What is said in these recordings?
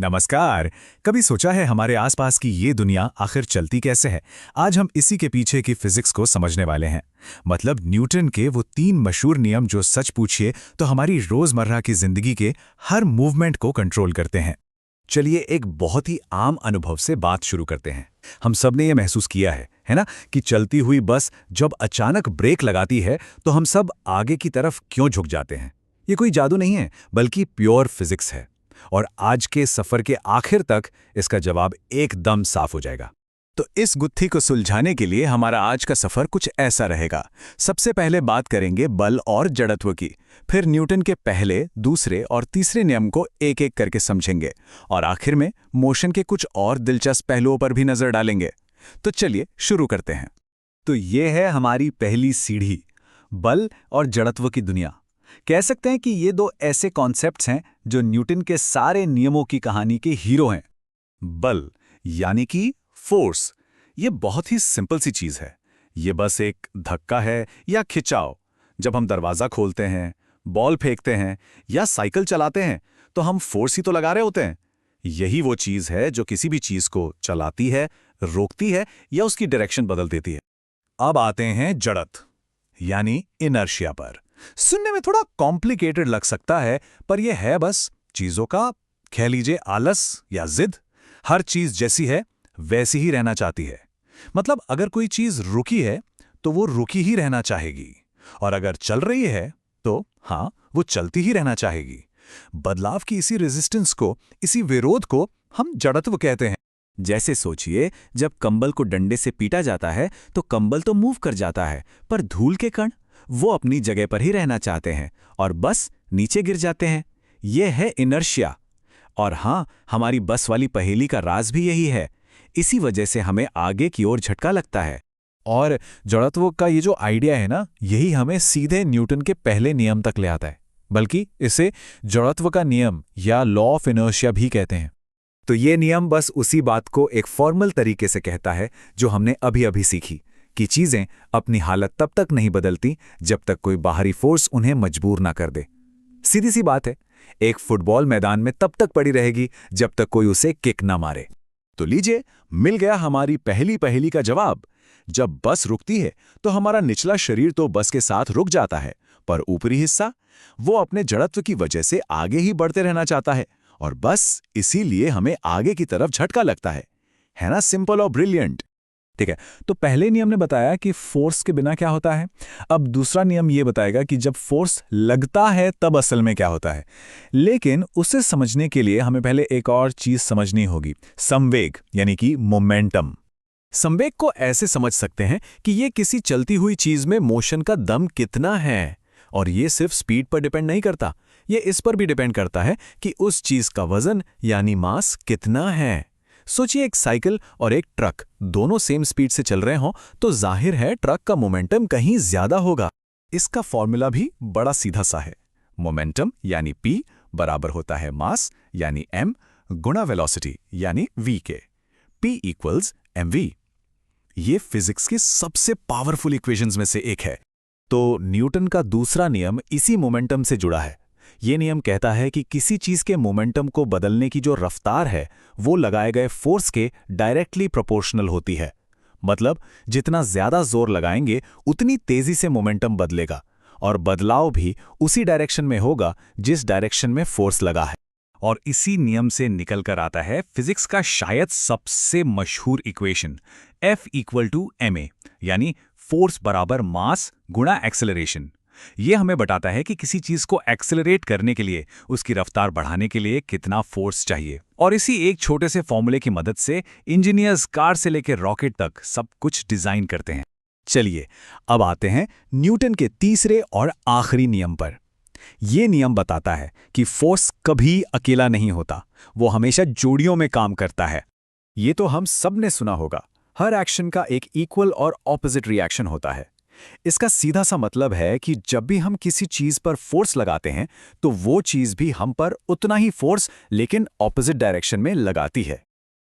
नमस्कार। कभी सोचा है हमारे आसपास की ये दुनिया आखिर चलती कैसे है? आज हम इसी के पीछे की फिजिक्स को समझने वाले हैं। मतलब न्यूटन के वो 3 मशहूर नियम जो सच पूछिए तो हमारी रोजमर्रा की जिंदगी के हर मूवमेंट को कंट्रोल करते हैं। चलिए एक बहुत ही आम अनुभव से बात शुरू करते हैं। हम सब ने ये महसूस किया है ना, कि चलती हुई बस जब अचानक ब्रेक लगाती है तो हम सब आगे की तरफ क्यों झुक जाते हैं। ये कोई जादू नहीं है, बल्कि प्योर फिजिक्स है। और आज के सफर के आखिर तक इसका जवाब एकदम साफ हो जाएगा। तो इस गुत्थी को सुलझाने के लिए हमारा आज का सफर कुछ ऐसा रहेगा। सबसे पहले बात करेंगे बल और जड़त्व की, फिर न्यूटन के पहले, दूसरे और तीसरे नियम को एक एक करके समझेंगे, और आखिर में मोशन के कुछ और दिलचस्प पहलुओं पर भी नजर डालेंगे। तो चलिए शुरू करते हैं। तो ये है हमारी पहली सीढ़ी, बल और जड़त्व की दुनिया। कह सकते हैं कि ये दो ऐसे कॉन्सेप्ट्स हैं जो न्यूटन के सारे नियमों की कहानी के हीरो हैं। बल यानी कि फोर्स, ये बहुत ही सिंपल सी चीज है। ये बस एक धक्का है या खिंचाव। जब हम दरवाजा खोलते हैं, बॉल फेंकते हैं या साइकिल चलाते हैं तो हम फोर्स ही तो लगा रहे होते हैं। यही वो चीज है जो किसी भी चीज को चलाती है, रोकती है या उसकी डायरेक्शन बदल देती है। अब आते हैं जड़त्व यानी इनर्शिया पर। सुनने में थोड़ा कॉम्प्लिकेटेड लग सकता है, पर यह है बस चीजों का, कह लीजिए, आलस या जिद। हर चीज जैसी है वैसी ही रहना चाहती है। मतलब अगर कोई चीज रुकी है तो वो रुकी ही रहना चाहेगी, और अगर चल रही है तो हाँ, वो चलती ही रहना चाहेगी। बदलाव की इसी रेजिस्टेंस को, इसी विरोध को हम जड़त्व कहते हैं। जैसे सोचिए, जब कंबल को डंडे से पीटा जाता है तो कंबल तो मूव कर जाता है, पर धूल के कण वो अपनी जगह पर ही रहना चाहते हैं और बस नीचे गिर जाते हैं। यह है इनर्शिया। और हाँ, हमारी बस वाली पहेली का राज भी यही है। इसी वजह से हमें आगे की ओर झटका लगता है। और जड़त्व का ये जो आइडिया है ना, यही हमें सीधे न्यूटन के पहले नियम तक ले आता है। बल्कि इसे जड़त्व का नियम या लॉ ऑफ इनर्शिया भी कहते हैं। तो ये नियम बस उसी बात को एक फॉर्मल तरीके से कहता है जो हमने अभी अभी सीखी, कि चीजें अपनी हालत तब तक नहीं बदलती जब तक कोई बाहरी फोर्स उन्हें मजबूर ना कर दे। सीधी सी बात है, एक फुटबॉल मैदान में तब तक पड़ी रहेगी जब तक कोई उसे किक ना मारे। तो लीजिए, मिल गया हमारी पहली पहेली का जवाब। जब बस रुकती है तो हमारा निचला शरीर तो बस के साथ रुक जाता है, पर ऊपरी हिस्सा वो अपने जड़त्व की वजह से आगे ही बढ़ते रहना चाहता है, और बस इसीलिए हमें आगे की तरफ झटका लगता है ना? सिंपल और ब्रिलियंट। ठीक है, तो पहले नियम ने बताया कि फोर्स के बिना क्या होता है। अब दूसरा नियम ये बताएगा कि जब फोर्स लगता है तब असल में क्या होता है। लेकिन उसे समझने के लिए हमें पहले एक और चीज समझनी होगी, संवेग यानी कि मोमेंटम। संवेग को ऐसे समझ सकते हैं कि ये किसी चलती हुई चीज में मोशन का दम कितना है, और ये सिर्फ स्पीड पर डिपेंड नहीं करता, ये इस पर भी डिपेंड करता है कि उस चीज का वजन यानी मास कितना है। सोचिए, एक साइकिल और एक ट्रक दोनों सेम स्पीड से चल रहे हों तो जाहिर है ट्रक का मोमेंटम कहीं ज्यादा होगा। इसका फॉर्मूला भी बड़ा सीधा सा है। मोमेंटम यानी P बराबर होता है मास यानी M गुणा वेलोसिटी यानी V के। P equals mv। ये फिजिक्स की सबसे पावरफुल इक्वेशंस में से एक है। तो न्यूटन का दूसरा नियम इसी मोमेंटम से जुड़ा है। ये नियम कहता है कि किसी चीज के मोमेंटम को बदलने की जो रफ्तार है वो लगाए गए फोर्स के डायरेक्टली प्रोपोर्शनल होती है। मतलब जितना ज्यादा जोर लगाएंगे उतनी तेजी से मोमेंटम बदलेगा, और बदलाव भी उसी डायरेक्शन में होगा जिस डायरेक्शन में फोर्स लगा है। और इसी नियम से निकल कर आता है फिजिक्स का शायद सबसे मशहूर equation, F equal to ma, यानी फोर्स बराबर मास गुणा एक्सेलरेशन। ये हमें बताता है कि किसी चीज को एक्सेलरेट करने के लिए, उसकी रफ्तार बढ़ाने के लिए कितना फोर्स चाहिए। और इसी एक छोटे से फॉर्मूले की मदद से इंजीनियर्स कार से लेकर रॉकेट तक सब कुछ डिजाइन करते हैं। चलिए अब आते हैं न्यूटन के तीसरे और आखिरी नियम पर। यह नियम बताता है कि फोर्स कभी अकेला नहीं होता, वो हमेशा जोड़ियों में काम करता है। ये तो हम सब ने सुना होगा, हर एक्शन का एक इक्वल और ऑपोजिट रिएक्शन होता है। इसका सीधा सा मतलब है कि जब भी हम किसी चीज पर फोर्स लगाते हैं तो वो चीज भी हम पर उतना ही फोर्स लेकिन ऑपोजिट डायरेक्शन में लगाती है।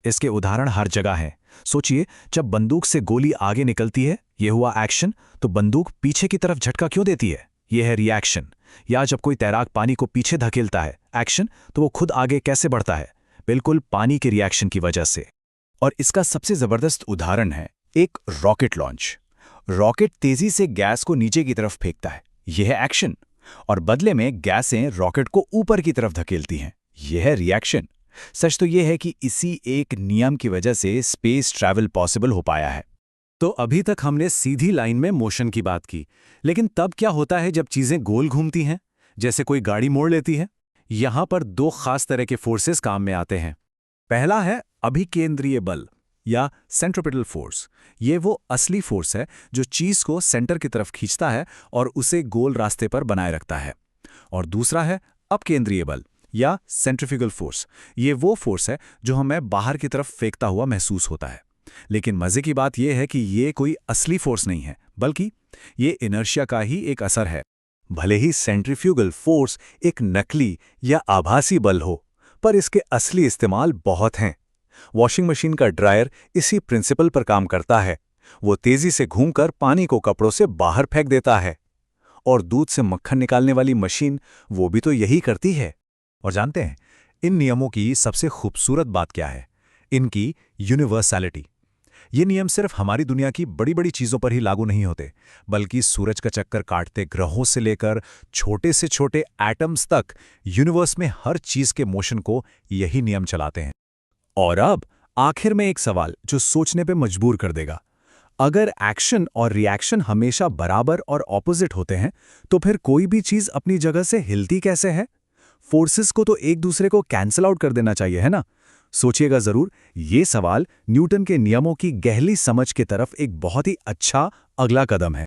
इसके उदाहरण हर जगह हैं। सोचिए, जब बंदूक से गोली आगे निकलती है, यह हुआ एक्शन, तो बंदूक पीछे की तरफ झटका क्यों देती है? यह है रिएक्शन। या जब कोई तैराक पानी को पीछे धकेलता है, एक्शन, तो वो खुद आगे कैसे बढ़ता है? बिल्कुल पानी के रिएक्शन की वजह से। और इसका सबसे जबरदस्त उदाहरण है एक रॉकेट लॉन्च। रॉकेट तेजी से गैस को नीचे की तरफ फेंकता है, यह है एक्शन, और बदले में गैसें रॉकेट को ऊपर की तरफ धकेलती हैं, यह है रिएक्शन। सच तो यह है कि इसी एक नियम की वजह से स्पेस ट्रैवल पॉसिबल हो पाया है। तो अभी तक हमने सीधी लाइन में मोशन की बात की, लेकिन तब क्या होता है जब चीजें गोल घूमती हैं, जैसे कोई गाड़ी मोड़ लेती है? यहां पर दो खास तरह के फोर्सेस काम में आते हैं। पहला है अभिकेंद्रीय बल या सेंट्रिपिटल फोर्स। ये वो असली फोर्स है जो चीज को सेंटर की तरफ खींचता है और उसे गोल रास्ते पर बनाए रखता है। और दूसरा है अपकेंद्रीय बल या सेंट्रीफ्यूगल फोर्स। ये वो फोर्स है जो हमें बाहर की तरफ फेंकता हुआ महसूस होता है। लेकिन मजे की बात यह है कि ये कोई असली फोर्स नहीं है, बल्कि ये इनर्शिया का ही एक असर है। भले ही सेंट्रीफ्यूगल फोर्स एक नकली या आभासी बल हो, पर इसके असली इस्तेमाल बहुत हैं। वॉशिंग मशीन का ड्रायर इसी प्रिंसिपल पर काम करता है। वो तेजी से घूमकर पानी को कपड़ों से बाहर फेंक देता है। और दूध से मक्खन निकालने वाली मशीन वो भी तो यही करती है। और जानते हैं इन नियमों की सबसे खूबसूरत बात क्या है? इनकी यूनिवर्सैलिटी। ये नियम सिर्फ हमारी दुनिया की बड़ी बड़ी चीजों पर ही लागू नहीं होते, बल्कि सूरज का चक्कर काटते ग्रहों से लेकर छोटे से छोटे एटम्स तक यूनिवर्स में हर चीज के मोशन को यही नियम चलाते हैं। और अब आखिर में एक सवाल जो सोचने पे मजबूर कर देगा। अगर एक्शन और रिएक्शन हमेशा बराबर और ऑपोजिट होते हैं, तो फिर कोई भी चीज अपनी जगह से हिलती कैसे है? फोर्सेस को तो एक दूसरे को कैंसल आउट कर देना चाहिए, है ना? सोचिएगा जरूर। ये सवाल न्यूटन के नियमों की गहरी समझ की तरफ एक बहुत ही अच्छा अगला कदम है।